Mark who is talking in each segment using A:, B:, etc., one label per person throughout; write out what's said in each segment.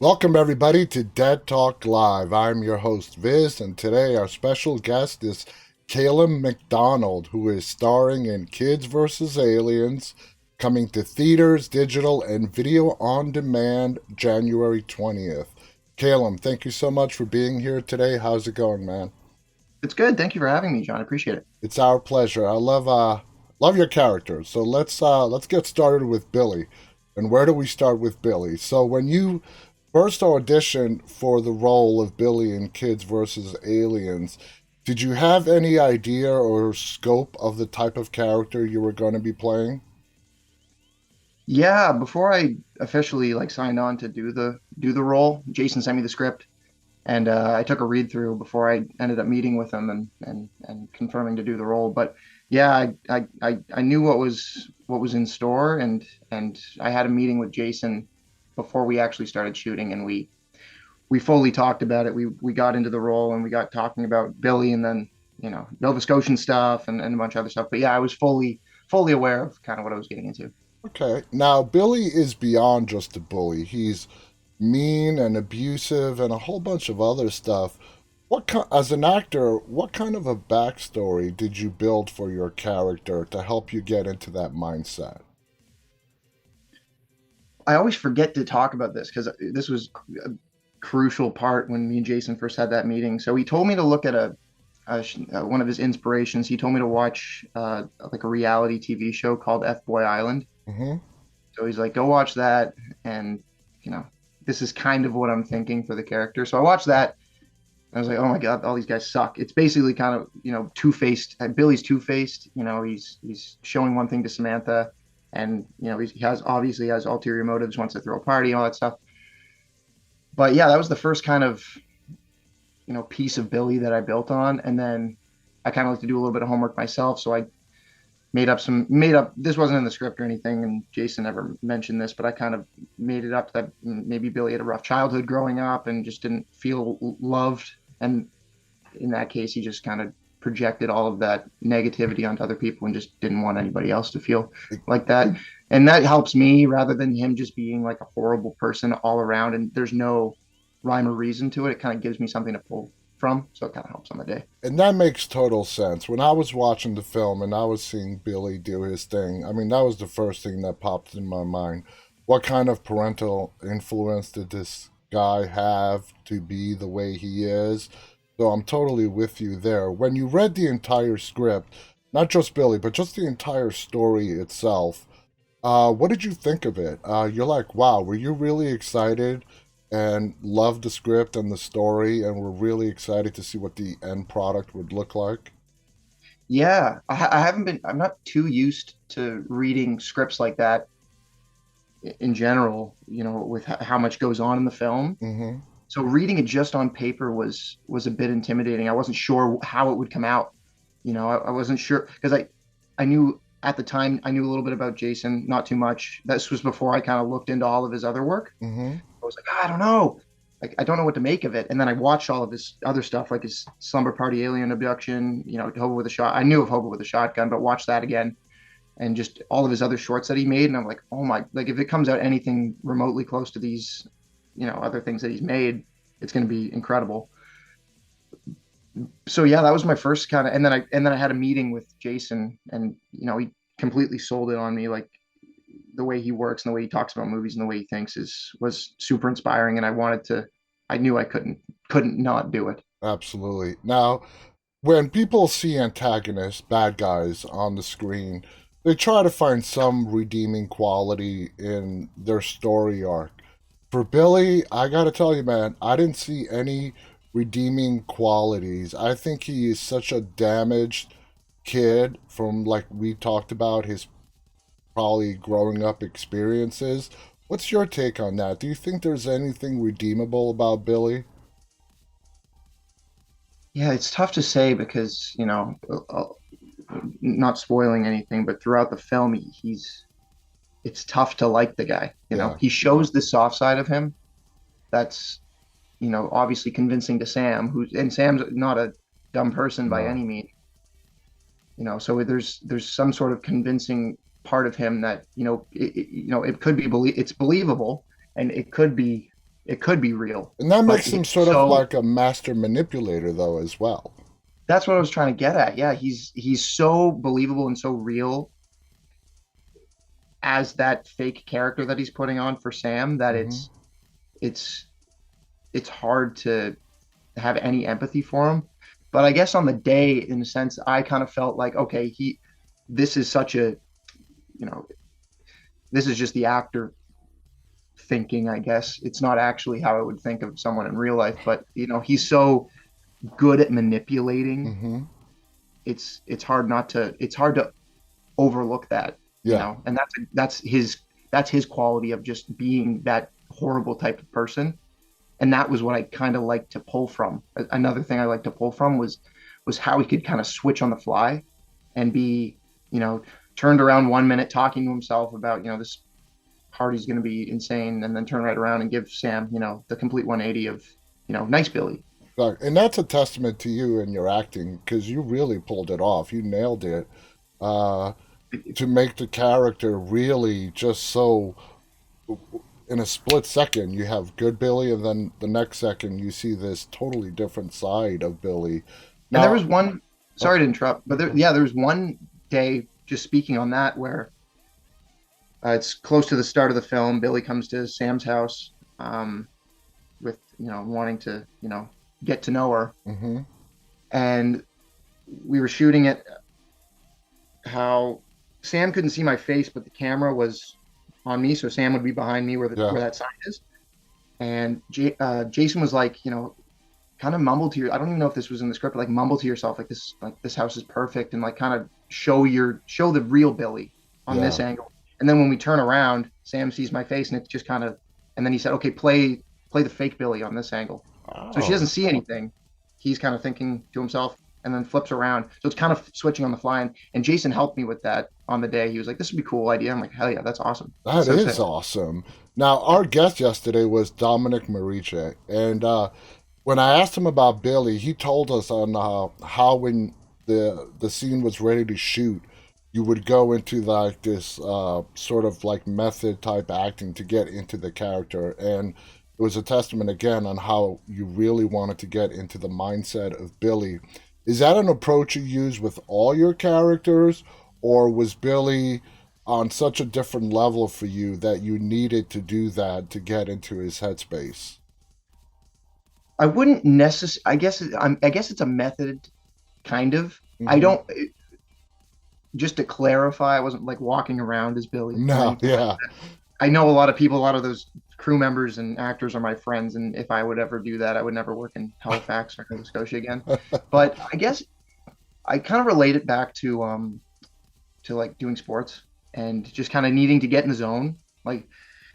A: Welcome, everybody, to Dead Talk Live. I'm your host, Viz, and today our special guest is Calem MacDonald, who is starring in Kids vs. Aliens, coming to theaters, digital, and video on demand January 20th. Calem, thank you so much for being here today. How's it going, man?
B: It's good. Thank you for having me, John. I appreciate it.
A: It's our pleasure. I love your character. So let's get started with Billy. And where do we start with Billy? So when you first auditioned for the role of Billy in Kids vs. Aliens, did you have any idea or scope of the type of character you were going to be playing?
B: Yeah, before I officially signed on to do the role, Jason sent me the script and I took a read through before I ended up meeting with him and confirming to do the role. But yeah, I knew what was in store and I had a meeting with Jason before we actually started shooting and we fully talked about it. We got into the role and we got talking about Billy and then, Nova Scotian stuff and a bunch of other stuff. But yeah, I was fully aware of kind of what I was getting into.
A: Okay. Now, Billy is beyond just a bully. He's mean and abusive and a whole bunch of other stuff. As an actor, what kind of a backstory did you build for your character to help you get into that mindset?
B: I always forget to talk about this because this was a crucial part when me and Jason first had that meeting. So he told me to look at one of his inspirations. He told me to watch like a reality TV show called F Boy Island.
A: Hmm.
B: So he's like, go watch that, and you know, this is kind of what I'm thinking for the character. So I watched that. I was like, oh my God, all these guys suck. It's basically kind of, two-faced. Billy's two-faced. He's showing one thing to Samantha, and he has obviously has ulterior motives, wants to throw a party, all that stuff. But yeah, that was the first kind of piece of Billy that I built on, and then I kind of like to do a little bit of homework myself, so I made up. This wasn't in the script or anything, and Jason never mentioned this, but I kind of made it up that maybe Billy had a rough childhood growing up and just didn't feel loved, and in that case, he just kind of projected all of that negativity onto other people and just didn't want anybody else to feel like that. And that helps me rather than him just being like a horrible person all around. And there's no rhyme or reason to it. It kind of gives me something to pull from. So it kind of helps on the day.
A: And that makes total sense. When I was watching the film and I was seeing Billy do his thing, I mean, that was the first thing that popped in my mind. What kind of parental influence did this guy have to be the way he is? So I'm totally with you there. When you read the entire script, not just Billy, but just the entire story itself, what did you think of it? You're like, wow, were you really excited and loved the script and the story and were really excited to see what the end product would look like?
B: Yeah, I haven't been, I'm not too used to reading scripts like that in general, with how much goes on in the film.
A: Mm-hmm.
B: So reading it just on paper was a bit intimidating. I wasn't sure how it would come out. I wasn't sure because I knew at the time I knew a little bit about Jason, not too much. This was before I kind of looked into all of his other work.
A: Mm-hmm.
B: I was like, I don't know. Like I don't know what to make of it. And then I watched all of his other stuff, like his Slumber Party Alien Abduction, Hobo with a Shot. I knew of Hobo with a Shotgun, but watched that again and just all of his other shorts that he made. And I'm like, oh my, like if it comes out anything remotely close to these, other things that he's made, it's going to be incredible. So yeah, that was my first kind of, and then I had a meeting with Jason, and he completely sold it on me. Like the way he works and the way he talks about movies and the way he thinks was super inspiring, and I knew I couldn't not do it.
A: Absolutely. Now, when people see antagonists, bad guys on the screen, they try to find some redeeming quality in their story arc. For Billy, I gotta tell you, man, I didn't see any redeeming qualities. I think he is such a damaged kid from, like we talked about, his probably growing up experiences. What's your take on that? Do you think there's anything redeemable about Billy?
B: Yeah, it's tough to say because not spoiling anything, but throughout the film, it's tough to like the guy.
A: Yeah.
B: He shows the soft side of him. That's obviously convincing to Sam, and Sam's not a dumb person by
A: No.
B: any means. So there's some sort of convincing part of him that it could be it's believable, and it could be. it could be real,
A: And that
B: but
A: makes
B: he's
A: him sort of
B: so
A: like a master manipulator, though, as well.
B: that's what I was trying to get at. Yeah, he's so believable and so real as that fake character that he's putting on for Sam that
A: Hmm.
B: it's it's hard to have any empathy for him. But I guess on the day, in a sense, I kind of felt like, okay, this is such a, you know, this is just the actor thinking, I guess. It's not actually how I would think of someone in real life, but he's so good at manipulating.
A: Hmm.
B: It's hard to overlook that,
A: Yeah.
B: and that's his quality of just being that horrible type of person. And that was what I kind of like to pull from. Another thing I like to pull from was how he could kind of switch on the fly and be, you know, turned around 1 minute talking to himself about, this party's going to be insane, and then turn right around and give Sam, the complete 180 of, nice Billy.
A: And that's a testament to you and your acting because you really pulled it off. You nailed it. Uh, to make the character really just so in a split second you have good Billy, and then the next second you see this totally different side of Billy.
B: And there was
A: Now,
B: one,
A: oh,
B: sorry to interrupt, but there was one day, just speaking on that, where it's close to the start of the film. Billy comes to Sam's house, with, wanting to, get to know her.
A: mm-hmm,
B: And we were shooting it how Sam couldn't see my face, but the camera was on me. So Sam would be behind me
A: yeah,
B: where that sign is. And Jason was like, kind of mumble to your, I don't even know if this was in the script, but like mumble to yourself, like this house is perfect, and like kind of show the real Billy on this
A: yeah.
B: angle. And then when we turn around, Sam sees my face, and it's just kind of, and then he said, okay, play the fake Billy on this angle. So she
A: Oh,
B: doesn't see anything. He's kind of thinking to himself, and then flips around. So it's kind of switching on the fly. And Jason helped me with that on the day. He was like, this would be a cool idea. I'm like, hell yeah, that's awesome.
A: that
B: So
A: is
B: sick.
A: awesome. Now, our guest yesterday was Dominic Marice, and when I asked him about Billy, he told us on how when the scene was ready to shoot, you would go into like this sort of like method type acting to get into the character, and it was a testament again on how you really wanted to get into the mindset of Billy. Is that an approach you use with all your characters, or was Billy on such a different level for you that you needed to do that to get into his headspace?
B: I wouldn't necessarily, I guess it's a method, kind of. I
A: Hmm.
B: don't, just to clarify, I wasn't like walking around as Billy or
A: No,
B: anything like
A: yeah.
B: that. I know a lot of people, a lot of those crew members and actors are my friends. And if I would ever do that, I would never work in Halifax or Nova Scotia again. But I guess I kind of relate it back to like doing sports and just kind of needing to get in the zone. Like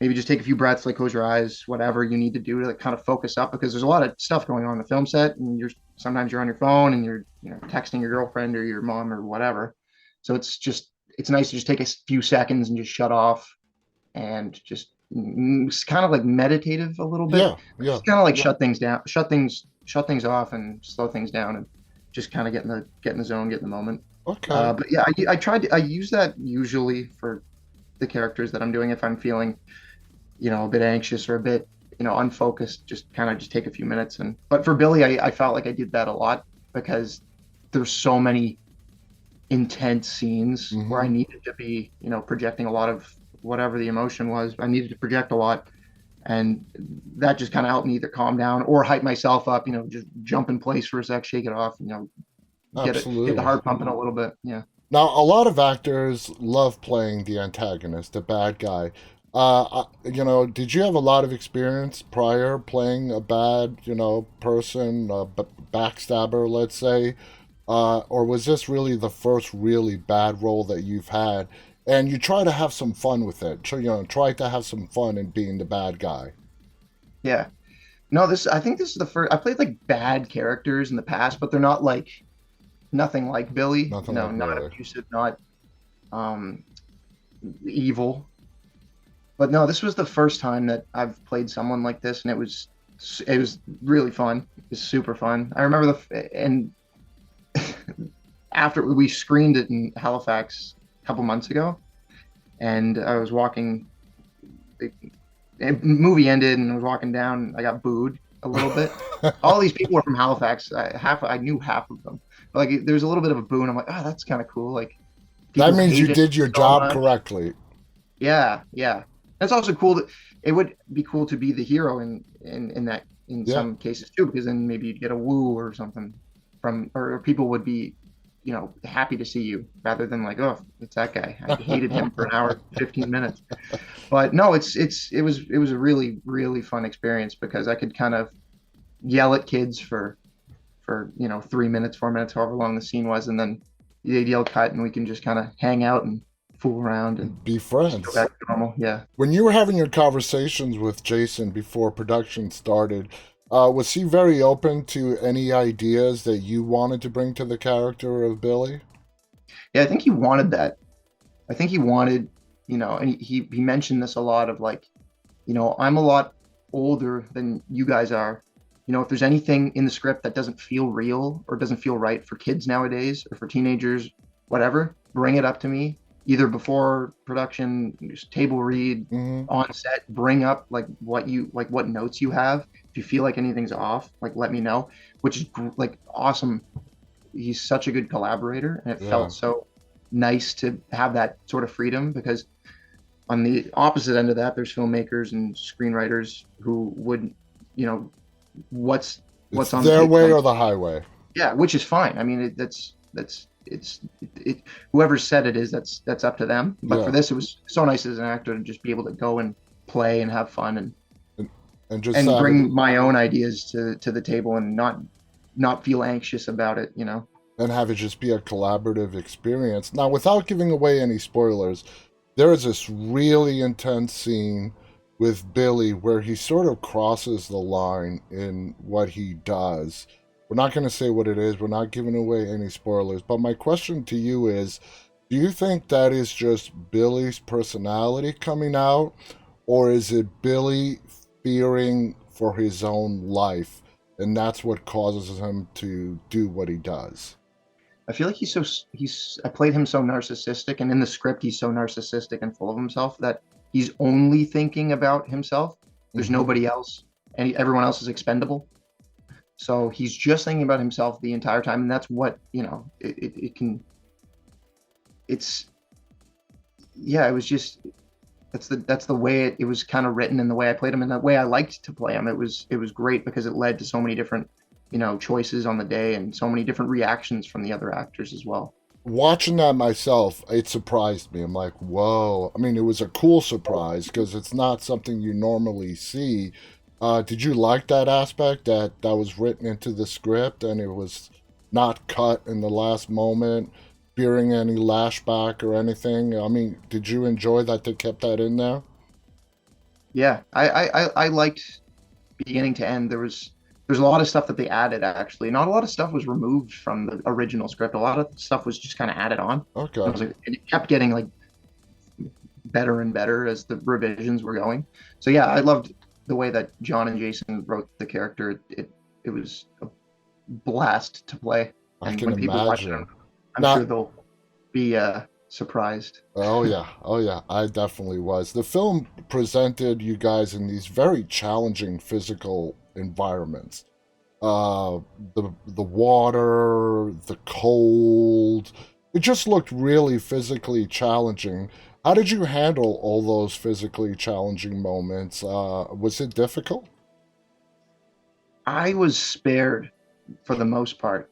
B: maybe just take a few breaths, like close your eyes, whatever you need to do to like kind of focus up, because there's a lot of stuff going on in the film set, and sometimes you're on your phone and you're texting your girlfriend or your mom or whatever. So it's nice to just take a few seconds and just shut off and just it's kind of like meditative a little bit.
A: Yeah, yeah.
B: Just kind of like shut things down, shut things off and slow things down, and just kind of get in the zone, get in the moment.
A: Okay.
B: But yeah, I use that usually for the characters that I'm doing if I'm feeling, a bit anxious or a bit, unfocused, just kind of just take a few minutes. But for Billy, I felt like I did that a lot because there's so many intense scenes where I
A: Hmm.
B: needed to be, projecting a lot of whatever the emotion was. I needed to project a lot. And that just kind of helped me either calm down or hype myself up, just jump in place for a sec, shake it off, get the
A: Absolutely.
B: heart pumping a little bit. Yeah.
A: Now, a lot of actors love playing the antagonist, the bad guy. Did you have a lot of experience prior playing a bad, person, backstabber, let's say? Or was this really the first really bad role that you've had? And you try to have some fun with it. So, try to have some fun in being the bad guy.
B: Yeah. No, I think this is the first I played like bad characters in the past, but they're not like nothing like Billy,
A: Nothing like
B: not
A: Billy.
B: abusive, not um evil. But no, this was the first time that I've played someone like this, and it was really fun. It was super fun. I remember and after we screened it in Halifax a couple months ago, and I was walking. movie ended and I was walking down. I got booed a little bit. All these people were from Halifax. I knew half of them. But like there's a little bit of a boo, and I'm like, oh, that's kind of cool. Like
A: That
B: people
A: means you
B: hated it
A: did your
B: so
A: job
B: much.
A: correctly.
B: Yeah, yeah. That's also cool. That it would be cool to be the hero in that in
A: Yeah.
B: some cases too, because then maybe you'd get a woo or something from, or people would be, happy to see you rather than like, oh, it's that guy. I hated him for an hour, 15 minutes. But no, it was a really really fun experience because I could kind of yell at kids for 3 minutes, 4 minutes, however long the scene was, and then they'd yell cut, and we can just kind of hang out and fool around and
A: Be
B: just go
A: friends.
B: back to normal. Yeah.
A: When you were having your conversations with Jason before production started, was he very open to any ideas that you wanted to bring to the character of Billy?
B: Yeah, I think he wanted that. I think he wanted, and he mentioned this a lot of like, I'm a lot older than you guys are. If there's anything in the script that doesn't feel real or doesn't feel right for kids nowadays or for teenagers, whatever, bring it up to me either before production, just table read
A: Hmm.
B: on set, bring up like what notes you have. If you feel like anything's off, like let me know, which is like awesome. He's such a good collaborator, and it
A: Yeah.
B: felt so nice to have that sort of freedom because on the opposite end of that, there's filmmakers and screenwriters who would, you know, what's
A: It's
B: what's on the
A: their
B: page
A: way
B: on
A: or the highway.
B: yeah, which is fine. I mean, that's whoever said it is that's up to them. But for
A: Yeah.
B: this, it was so nice as an actor to just be able to go and play and have fun
A: And, and just
B: and
A: have it
B: bring my own ideas to the table and not feel anxious about it.
A: and have it just be a collaborative experience. Now, without giving away any spoilers, there is this really intense scene with Billy where he sort of crosses the line in what he does. We're not going to say what it is, we're not giving away any spoilers, but my question to you is, do you think that is just Billy's personality coming out, or is it Billy fearing for his own life, and that's what causes him to do what he does?
B: I feel like I played him so narcissistic, and in the script he's so narcissistic and full of himself that he's only thinking about himself. There's
A: Hmm.
B: nobody else, and everyone else is expendable. So he's just thinking about himself the entire time, and that's what it can. It's yeah, it was just that's the way it was kind of written and the way I played him and the way I liked to play him. It was great because it led to so many different choices on the day and so many different reactions from the other actors as well.
A: Watching that myself, it surprised me. I'm like, whoa. I mean, it was a cool surprise because it's not something you normally see. Did you like that aspect that was written into the script and it was not cut in the last moment, fearing any lashback or anything? I mean, did you enjoy that they kept that in there?
B: Yeah, I liked beginning to end. There's a lot of stuff that they added actually. Not a lot of stuff was removed from the original script. A lot of stuff was just kind of added on. I
A: Okay.
B: was like, it kept getting like better and better as the revisions were going. So yeah, I loved the way that John and Jason wrote the character. It was a blast to play,
A: I
B: and
A: can
B: when people watch
A: imagine.
B: them, I'm sure
A: Not,
B: they'll be surprised.
A: oh yeah, oh yeah, I definitely was. The film presented you guys in these very challenging physical environments. The water, the cold. It just looked really physically challenging. How did you handle all those physically challenging moments? Was it difficult?
B: I was spared for the most part.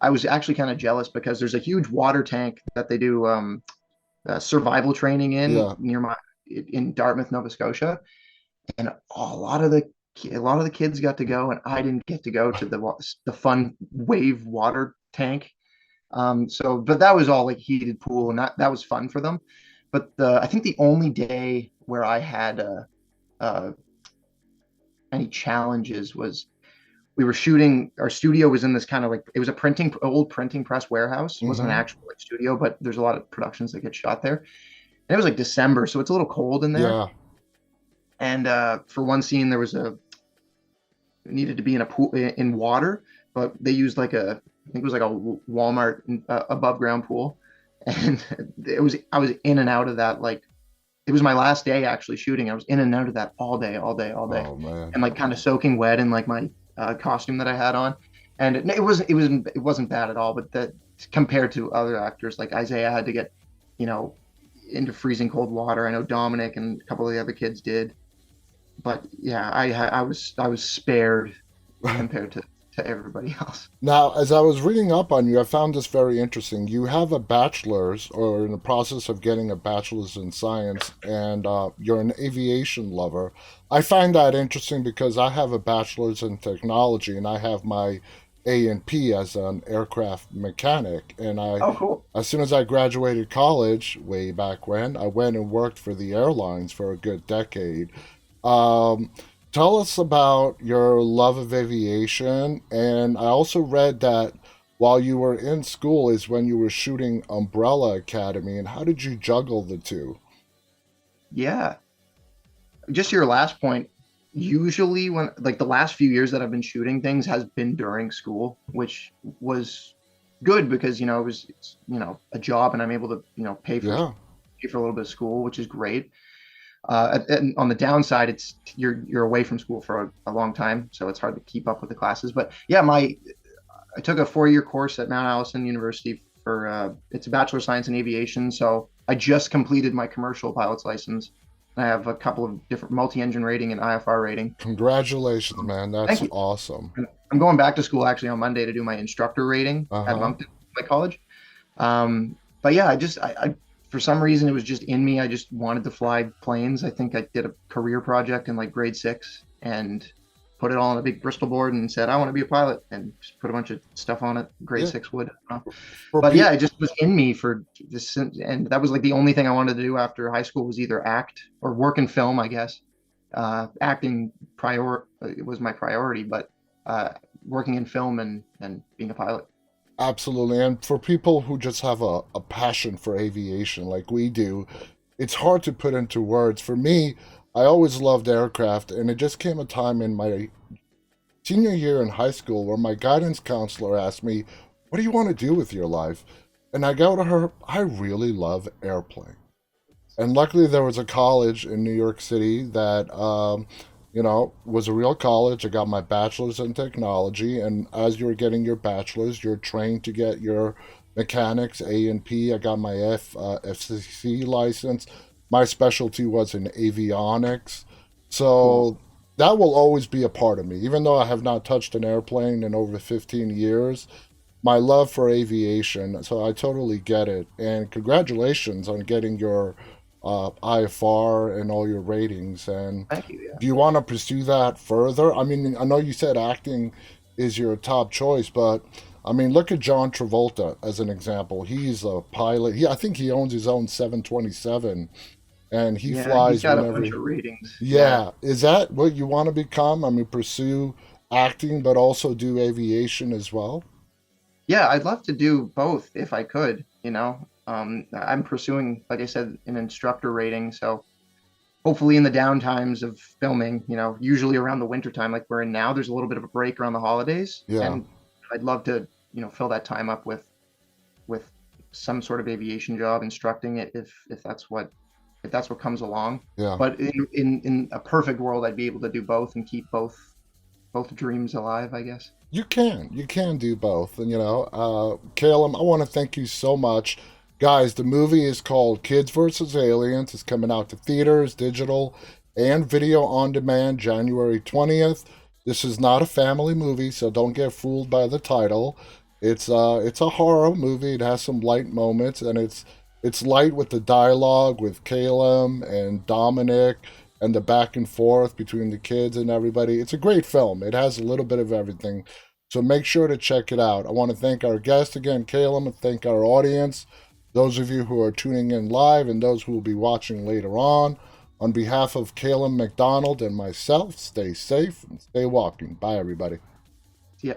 B: I was actually kind of jealous because there's a huge water tank that they do survival training in
A: Yeah,
B: near my in Dartmouth, Nova Scotia, and a lot of the kids got to go, and I didn't get to go to the fun wave water tank. But that was all like heated pool, and that was fun for them. But I think the only day where I had uh, any challenges was we were shooting. Our studio was in this kind of like it was a old printing press warehouse. It wasn't an
A: mm-hmm.
B: actual like studio, but there's a lot of productions that get shot there. And it was like December, so it's a little cold in there.
A: Yeah,
B: And for one scene, there was it needed to be in a pool in water, but they used like I think it was like a Walmart above ground pool, and I was in and out of that like it was my last day actually shooting. I was in and out of that all day, all day, all day,
A: Oh man.
B: and like kind of soaking wet in like my costume that I had on, and it wasn't bad at all. But that compared to other actors, like Isaiah had to get, you know, into freezing cold water. I know Dominic and a couple of the other kids did, but yeah, I was spared compared to everybody else.
A: Now, as I was reading up on you, I found this very interesting. You have a bachelor's, or in the process of getting a bachelor's in science, and you're an aviation lover. I find that interesting because I have a bachelor's in technology, and I have my A&P as an aircraft mechanic. And
B: Oh, cool.
A: as soon as I graduated college, way back when, I went and worked for the airlines for a good decade. Um, Tell us about your love of aviation. And I also read that while you were in school is when you were shooting Umbrella Academy. And how did you juggle the two?
B: Yeah. Just your last point. Usually, when like the last few years that I've been shooting things has been during school, which was good because it's a job and I'm able to
A: Yeah,
B: pay for a little bit of school, which is great. And on the downside, it's you're away from school for a long time, so it's hard to keep up with the classes. But yeah, my I took a 4-year course at Mount Allison University for it's a Bachelor of Science in Aviation. So I just completed my commercial pilot's license. I have a couple of different multi-engine rating and IFR rating.
A: congratulations, man. That's
B: Thank you.
A: awesome.
B: I'm going back to school actually on Monday to do my instructor rating at
A: Uh-huh.
B: Moncton, my college. But yeah, I for some reason it was just in me. I just wanted to fly planes. I think I did a career project in like grade 6 and put it all on a big Bristol board and said I want to be a pilot and just put a bunch of stuff on it. Grade
A: Yeah.
B: six would.
A: For
B: But yeah,
A: pe-
B: it just was in me for this, and that was like the only thing I wanted to do after high school was either act or work in film, I guess. Acting prior it was my priority, but working in film and being a pilot.
A: Absolutely. And for people who just have a passion for aviation like we do, it's hard to put into words. For me, I always loved aircraft, and it just came a time in my senior year in high school where my guidance counselor asked me, "What do you want to do with your life?" And I go to her, "I really love airplanes." And luckily, there was a college in New York City that, was a real college. I got my bachelor's in technology, and as you're getting your bachelor's, you're trained to get your mechanics A and P. I got my FCC license. My specialty was in avionics,
B: Cool.
A: so that will always be a part of me. Even though I have not touched an airplane in over 15 years, my love for aviation, so I totally get it. And congratulations on getting your IFR and all your ratings. And
B: Thank you. Yeah.
A: do you want to pursue that further? I mean, I know you said acting is your top choice, but I mean, look at John Travolta as an example. He's a pilot. I think he owns his own 727, and he
B: Yeah, he's
A: flies
B: got a
A: whenever.
B: bunch of ratings. Yeah.
A: Yeah, is that what you want to become? I mean, pursue acting, but also do aviation as well.
B: Yeah, I'd love to do both if I could, I'm pursuing, like I said, an instructor rating. So hopefully in the downtimes of filming, usually around the winter time, like we're in now, there's a little bit of a break around the holidays.
A: Yeah,
B: And I'd love to, fill that time up with some sort of aviation job, instructing it if that's what comes along.
A: yeah.
B: But in a perfect world, I'd be able to do both and keep both dreams alive, I guess.
A: You can do both. And, Caleb, I want to thank you so much. Guys, the movie is called Kids vs. Aliens. It's coming out to theaters, digital, and video on demand January 20th. This is not a family movie, so don't get fooled by the title. It's a horror movie. It has some light moments, and it's light with the dialogue with Caleb and Dominic and the back and forth between the kids and everybody. It's a great film. It has a little bit of everything. So make sure to check it out. I want to thank our guest again, Caleb, and thank our audience, those of you who are tuning in live and those who will be watching later on. On behalf of Calem MacDonald and myself, stay safe and stay walking. Bye, everybody.
B: Yeah.